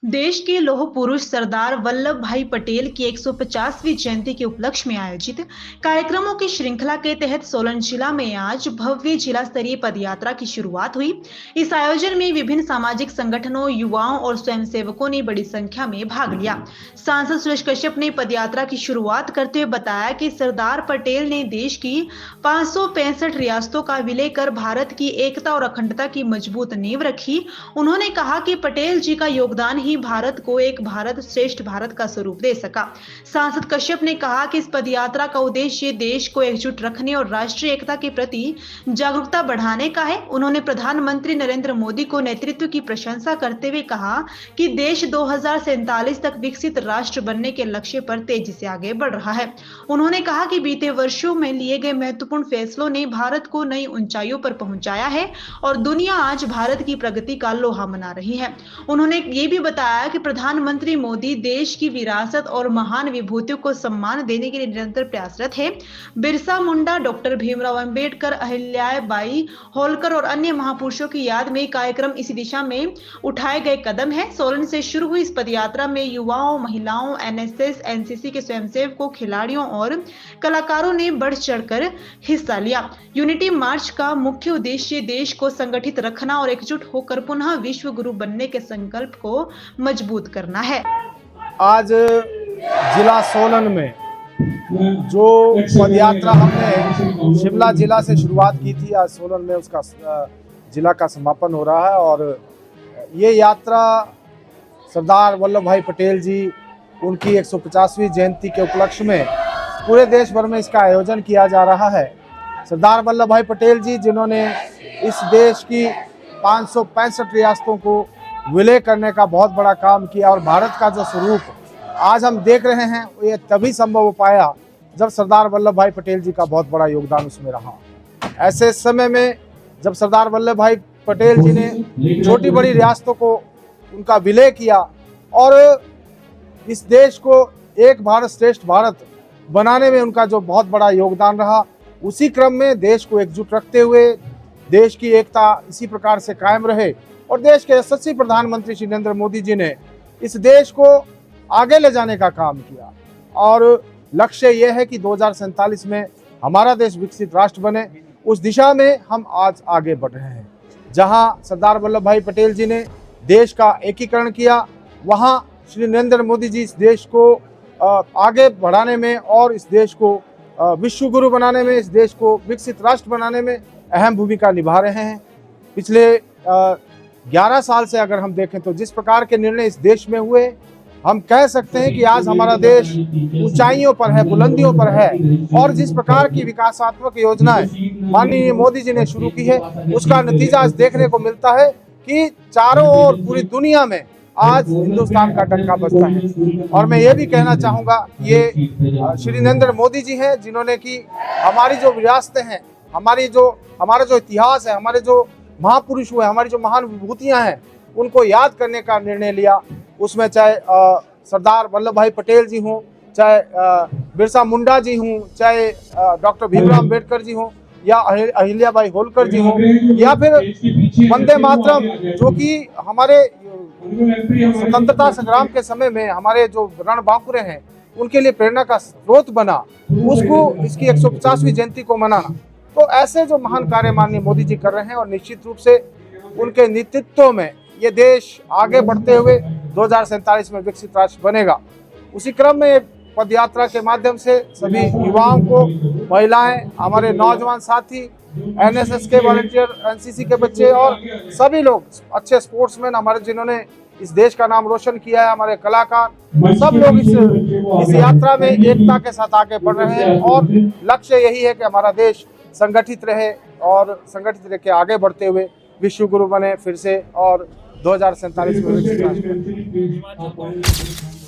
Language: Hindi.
देश के लौह पुरुष सरदार वल्लभ भाई पटेल की 150वीं जयंती के उपलक्ष्य में आयोजित कार्यक्रमों की श्रृंखला के तहत सोलन जिला में आज भव्य जिला स्तरीय पदयात्रा की शुरुआत हुई। इस आयोजन में विभिन्न सामाजिक संगठनों, युवाओं और स्वयंसेवकों ने बड़ी संख्या में भाग लिया। सांसद सुरेश कश्यप ने पदयात्रा की शुरुआत करते हुए बताया कि सरदार पटेल ने देश की 565 रियासतों का विलय कर भारत की एकता और अखंडता की मजबूत नींव रखी। उन्होंने कहा कि पटेल जी का योगदान ही भारत को एक भारत श्रेष्ठ भारत का स्वरूप दे सका। सांसद कश्यप ने कहा कि इस पदयात्रा का उद्देश्य देश को एकजुट रखने और राष्ट्रीय एकता के प्रति जागरूकता बढ़ाने का है। उन्होंने प्रधानमंत्री नरेंद्र मोदी को नेतृत्व की प्रशंसा करते हुए कहा कि देश 2047 तक विकसित राष्ट्र बनने के लक्ष्य पर तेजी से आगे बढ़ रहा है। उन्होंने कहा कि बीते वर्षों में लिए गए महत्वपूर्ण फैसलों ने भारत को नई ऊंचाइयों पर पहुंचाया है और दुनिया आज भारत की प्रगति का लोहा मना रही है। उन्होंने ये भी बताया कि प्रधानमंत्री मोदी देश की विरासत और महान विभूतियों को सम्मान देने के लिए निरंतर प्रयासरत है। बिरसा मुंडा, डॉक्टर भीमराव अंबेडकर, अहिल्याबाई होलकर और अन्य महापुरुषों की याद में कार्यक्रम इसी दिशा में उठाए गए कदम है। सोलन से शुरू हुई इस पदयात्रा में युवाओं, महिलाओं, एनएसएस, एनसीसी के स्वयंसेवकों, खिलाड़ियों और कलाकारों ने बढ़ चढ़कर हिस्सा लिया। यूनिटी मार्च का मुख्य उद्देश्य देश को संगठित रखना और एकजुट होकर पुनः विश्व गुरु बनने के संकल्प को मजबूत करना है। आज जिला सोलन में जो पदयात्रा हमने शिमला जिला से शुरुआत की थी, आज सोलन में उसका जिला का समापन हो रहा है। और ये यात्रा सरदार वल्लभ भाई पटेल जी उनकी 150वीं जयंती के उपलक्ष्य में पूरे देश भर में इसका आयोजन किया जा रहा है। सरदार वल्लभ भाई पटेल जी जिन्होंने इस देश की 565 रियासतों को विलय करने का बहुत बड़ा काम किया और भारत का जो स्वरूप आज हम देख रहे हैं ये तभी संभव हो पाया जब सरदार वल्लभ भाई पटेल जी का बहुत बड़ा योगदान उसमें रहा। ऐसे समय में जब सरदार वल्लभ भाई पटेल जी ने छोटी बड़ी रियासतों को उनका विलय किया और इस देश को एक भारत श्रेष्ठ भारत बनाने में उनका जो बहुत बड़ा योगदान रहा, उसी क्रम में देश को एकजुट रखते हुए देश की एकता इसी प्रकार से कायम रहे और देश के यशस्वी प्रधानमंत्री श्री नरेंद्र मोदी जी ने इस देश को आगे ले जाने का काम किया। और लक्ष्य यह है कि 2047 में हमारा देश विकसित राष्ट्र बने, उस दिशा में हम आज आगे बढ़ रहे हैं। जहां सरदार वल्लभ भाई पटेल जी ने देश का एकीकरण किया, वहां श्री नरेंद्र मोदी जी इस देश को आगे बढ़ाने में और इस देश को विश्व गुरु बनाने में, इस देश को विकसित राष्ट्र बनाने में अहम भूमिका निभा रहे हैं। पिछले 11 साल से अगर हम देखें तो जिस प्रकार के निर्णय इस देश में हुए, हम कह सकते हैं कि आज हमारा देश ऊंचाइयों पर है, बुलंदियों पर है। और जिस प्रकार की विकासात्मक योजनाएं माननीय मोदी जी ने शुरू की है, उसका नतीजा आज देखने को मिलता है कि चारों ओर पूरी दुनिया में आज हिंदुस्तान का डंका बजता है। और मैं ये भी कहना चाहूँगा, ये श्री नरेंद्र मोदी जी हैं जिन्होंने कि हमारी जो विरासतें हैं, हमारा जो इतिहास है, हमारे जो महापुरुष हुए, हमारी जो महान विभूतियाँ हैं, उनको याद करने का निर्णय लिया। उसमें चाहे सरदार वल्लभ भाई पटेल जी हों, चाहे बिरसा मुंडा जी हों, चाहे डॉक्टर भीमराव अंबेडकर जी हों, या अहिल्याबाई होलकर जी हों, या फिर वंदे मातरम जो कि हमारे स्वतंत्रता संग्राम के समय में हमारे जो रणबांकुरे हैं उनके लिए प्रेरणा का स्रोत बना, उसको इसकी 150वीं जयंती को मनाना। तो ऐसे जो महान कार्य माननीय मोदी जी कर रहे हैं और निश्चित रूप से उनके नेतृत्व में ये देश आगे बढ़ते हुए 2047 में विकसित राष्ट्र बनेगा। उसी क्रम में पद यात्रा के माध्यम से सभी युवाओं को, महिलाएं, हमारे नौजवान साथी, एनएसएस के वॉलंटियर, एनसीसी के बच्चे और सभी लोग, अच्छे स्पोर्ट्समैन हमारे जिन्होंने इस देश का नाम रोशन किया है, हमारे कलाकार, सब लोग इस यात्रा में एकता के साथ आगे बढ़ रहे हैं। और लक्ष्य यही है कि हमारा देश संगठित रहे और संगठित रह के आगे बढ़ते हुए विश्व गुरु बने फिर से और 2047 में विकसित राष्ट्र बने।